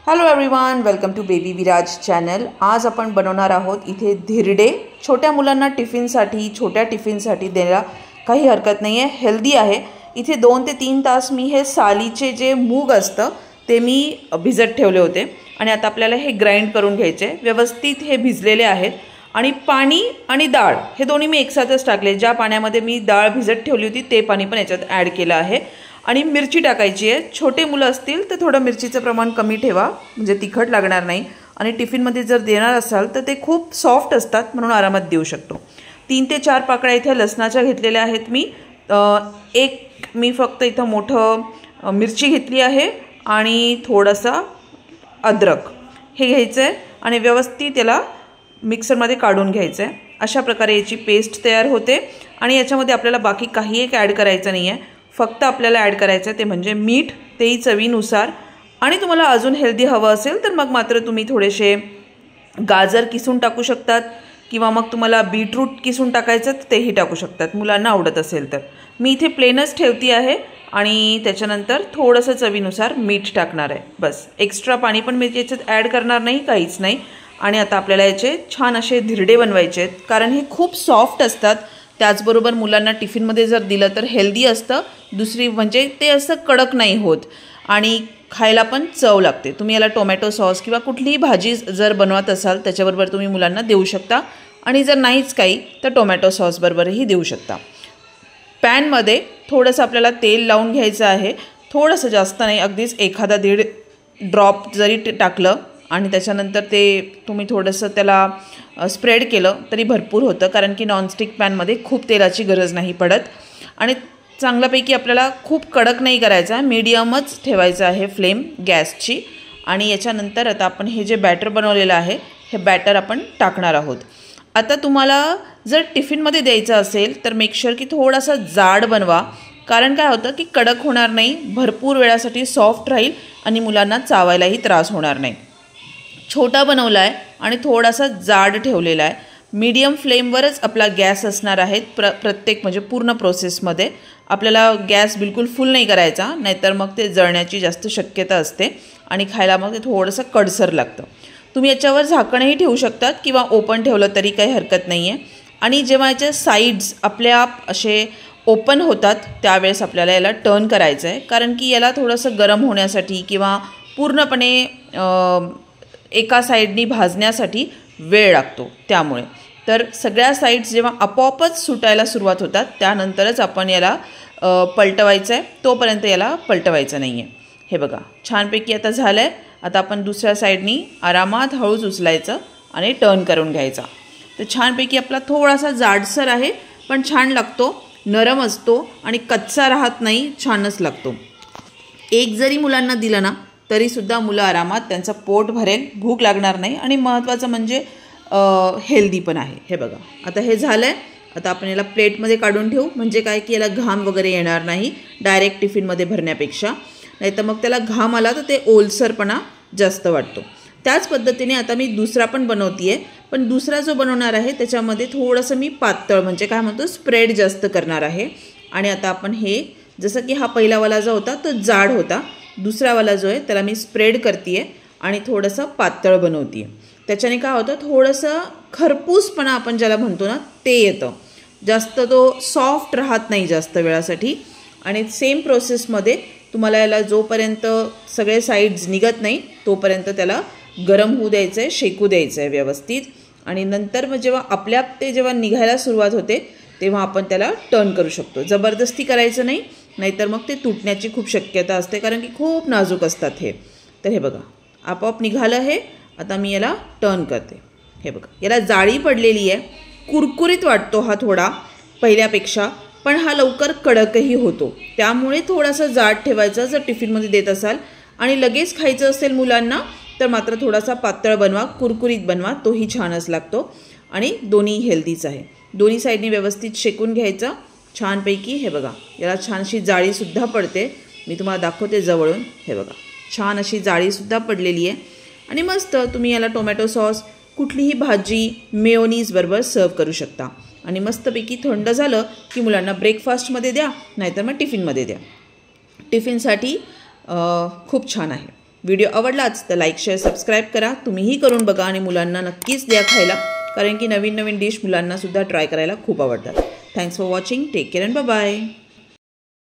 Hello everyone, welcome to baby Viraj channel. आज आपण बनवणार आहोत इथे धिरडे। छोट्या मुलांना टिफिनसाठी, छोट्या टिफिनसाठी द्यायला काही हरकत नाही आहे, हेल्दी आहे। इथे 2 ते 3 तास मी हे सालीचे जे मूग असतं ते मी भिजत ठेवले होते आणि आता आपल्याला हे ग्राइंड करून घ्यायचे। व्यवस्थित हे भिजलेले आहेत आणि पाणी आणि डाळ हे दोन्ही मी एकसाथच टाकले। ज्या पाण्यामध्ये मी डाळ भिजत ठेवली होती ते पाणी पण याच्यात ॲड केलं आहे आणि मिरची टाकायची आहे। छोटे मुलं असतील तर थोडं मिरचीचं प्रमाण कमी ठेवा, म्हणजे तिखट लागणार नाही। आणि टिफिनमध्ये जर देणार असाल तर ते खूप सॉफ्ट असतात, म्हणून आरामात देऊ शकतो। 3 ते 4 पाकळ्या इथे लसणाच्या घेतलेल्या आहेत मी। मी फक्त इथं मोठं मिरची घेतली आहे आणि थोडासा अद्रक हे घ्यायचं आहे आणि व्यवस्थित याला मिक्सरमध्ये काढून घ्यायचं आहे। अशा प्रकारे याची पेस्ट तयार होते आणि याच्यामध्ये आपल्याला बाकी काही एक ॲड करायचं नाही आहे। फक्त आपल्याला ॲड करायचं ते म्हणजे मीठ, तेही चवीनुसार। आणि तुम्हाला अजून हेल्दी हवं असेल तर मग मात्र तुम्ही थोडेसे गाजर किसून टाकू शकतात किंवा मग तुम्हाला बीटरूट किसून टाकायचं तर तेही टाकू शकतात, मुलांना आवडत असेल तर। मी इथे प्लेनच ठेवती आहे आणि त्याच्यानंतर थोडंसं चवीनुसार मीठ टाकणार आहे, बस। एक्स्ट्रा पाणी पण मी याच्यात ॲड करणार नाही, काहीच नाही। आणि आता आपल्याला याचे छान असे धिरडे बनवायचे आहेत, कारण हे खूप सॉफ्ट असतात। त्याचबरोबर मुलांना टिफिनमध्ये जर दिलं तर हेल्दी असतं। दुसरी म्हणजे ते असं कडक नाही होत आणि खायला पण चव लागते। तुम्ही याला टोमॅटो सॉस किंवा कुठलीही भाजी जर बनवत असाल त्याच्याबरोबर तुम्ही मुलांना देऊ शकता आणि जर नाहीच काही तर टोमॅटो सॉसबरोबरही देऊ शकता। पॅनमध्ये थोडंसं आपल्याला तेल लावून घ्यायचं आहे, थोडंसं जास्त नाही, अगदीच 1-1.5 ड्रॉप जरी टाकलं आणि त्याच्यानंतर ते तुम्ही थोडंसं त्याला स्प्रेड केलं तरी भरपूर होतं, कारण की नॉनस्टिक पॅनमध्ये खूप तेलाची गरज नाही पडत। आणि चांगल्यापैकी आपल्याला खूप कडक नाही करायचा, मीडियमच ठेवायचं आहे फ्लेम गॅसची। आणि याच्यानंतर आता आपण हे जे बॅटर बनवलेलं आहे हे बॅटर आपण टाकणार आहोत। आता तुम्हाला जर टिफिनमध्ये द्यायचं असेल तर मेक शुअर की थोडासा जाड बनवा, कारण काय होतं की कडक होणार नाही, भरपूर वेळासाठी सॉफ्ट राहील आणि मुलांना चावायलाही त्रास होणार नाही। छोटा बनवला आहे आणि थोडासा जाड ठेवलेला आहे। मीडियम फ्लेमवरच आपला गॅस असणार आहे प्रत्येक म्हणजे पूर्ण प्रोसेसमध्ये। आपल्याला गॅस बिलकुल फुल नाही करायचा, नाहीतर मग ते जळण्याची जास्त शक्यता असते आणि खायला मग ते थोडंसं कडसर लागतं। तुम्ही याच्यावर झाकणही ठेवू शकतात किंवा ओपन ठेवलं तरी काही हरकत नाही आहे। आणि जेव्हा याच्या साईड्स आपल्या असे ओपन होतात त्यावेळेस आपल्याला याला टर्न करायचं आहे, कारण की याला थोडंसं गरम होण्यासाठी किंवा पूर्णपणे एका साईडनी भाजण्यासाठी वेळ लागतो। त्यामुळे तर सगळ्या साईड्स जेव्हा आपोआपच सुटायला सुरुवात होतात त्यानंतरच आपण याला पलटवायचं आहे, तोपर्यंत याला पलटवायचं नाही आहे। हे बघा छानपैकी आता झालं आहे। आता आपण दुसऱ्या साईडनी आरामात हळूच उचलायचं आणि टर्न करून घ्यायचा। तर छानपैकी आपला थोडासा जाडसर आहे पण छान लागतो, नरम असतो आणि कच्चा राहत नाही, छानच लागतो। एक जरी मुलांना दिलं ना तरीसुद्धा मुलं आरामात त्यांचं पोट भरेल, भूक लागणार नाही आणि महत्त्वाचं म्हणजे हेल्दी पण आहे। हे बघा आता हे झालं आहे। आता आपण याला प्लेटमध्ये काढून ठेवू, म्हणजे काय की याला घाम वगैरे येणार नाही डायरेक्ट टिफिनमध्ये भरण्यापेक्षा, नाहीतर मग त्याला घाम आला तर ते ओलसरपणा जास्त वाटतो। त्याच पद्धतीने आता मी दुसरा पण बनवते आहे, पण दुसरा जो बनवणार आहे त्याच्यामध्ये थोडंसं मी पातळ म्हणजे काय म्हणतो स्प्रेड जास्त करणार आहे। आणि आता आपण हे जसं की हा पहिलावाला जो होता तो जाड होता, दुसरावाला जो आहे त्याला मी स्प्रेड करते आहे आणि थोडंसं पातळ बनवते आहे। त्याच्याने काय होतं थोडंसं खरपूसपणा आपण ज्याला म्हणतो ना ते येतं, जास्त तो सॉफ्ट राहत नाही जास्त वेळासाठी। आणि सेम प्रोसेसमध्ये तुम्हाला याला जोपर्यंत सगळे साईड्स निघत नाही तोपर्यंत त्याला गरम होऊ द्यायचं आहे, शेकू द्यायचं आहे व्यवस्थित। आणि नंतर मग जेव्हा आपल्याप ते जेव्हा निघायला सुरुवात होते तेव्हा आपण त्याला टर्न करू शकतो। जबरदस्ती करायचं नाही, नाहीतर मग ते तुटण्याची खूप शक्यता असते, कारण की खूप नाजूक असतात हे। तर हे बघा आपोआप निघालं हे। आता मी याला टर्न करते। हे बघा याला जाळी पडलेली आहे, कुरकुरीत वाटतो हा थोडा पहिल्यापेक्षा, पण हा लवकर कडकही होतो। त्यामुळे थोडासा जाड ठेवायचा जर टिफिनमध्ये देत असाल। आणि लगेच खायचं असेल मुलांना तर मात्र थोडासा पातळ बनवा, कुरकुरीत बनवा, तोही छानच लागतो आणि दोन्ही हेल्दीच आहे। दोन्ही साईडनी व्यवस्थित शेकून घ्यायचं छानपैकी। हे बघा याला छान अशी जाळीसुद्धा पडते, मी तुम्हाला दाखवते जवळून। हे बघा छान अशी जाळीसुद्धा पडलेली आहे आणि मस्त तुम्ही याला टोमॅटो सॉस, कुठलीही भाजी, मेयोनीज बरोबर सर्व करू शकता। आणि मस्तपैकी थंड झालं की मुलांना ब्रेकफास्टमध्ये द्या, नाहीतर मग टिफिनमध्ये द्या। टिफिनसाठी खूप छान आहे। व्हिडिओ आवडलाच तर लाईक शेअर सबस्क्राईब करा. तुम्हीही करून बघा आणि मुलांना नक्कीच द्या खायला, कारण की नवीन नवीन डिश मुलांनासुद्धा ट्राय करायला खूप आवडतात. Thanks for watching. Take care and bye bye.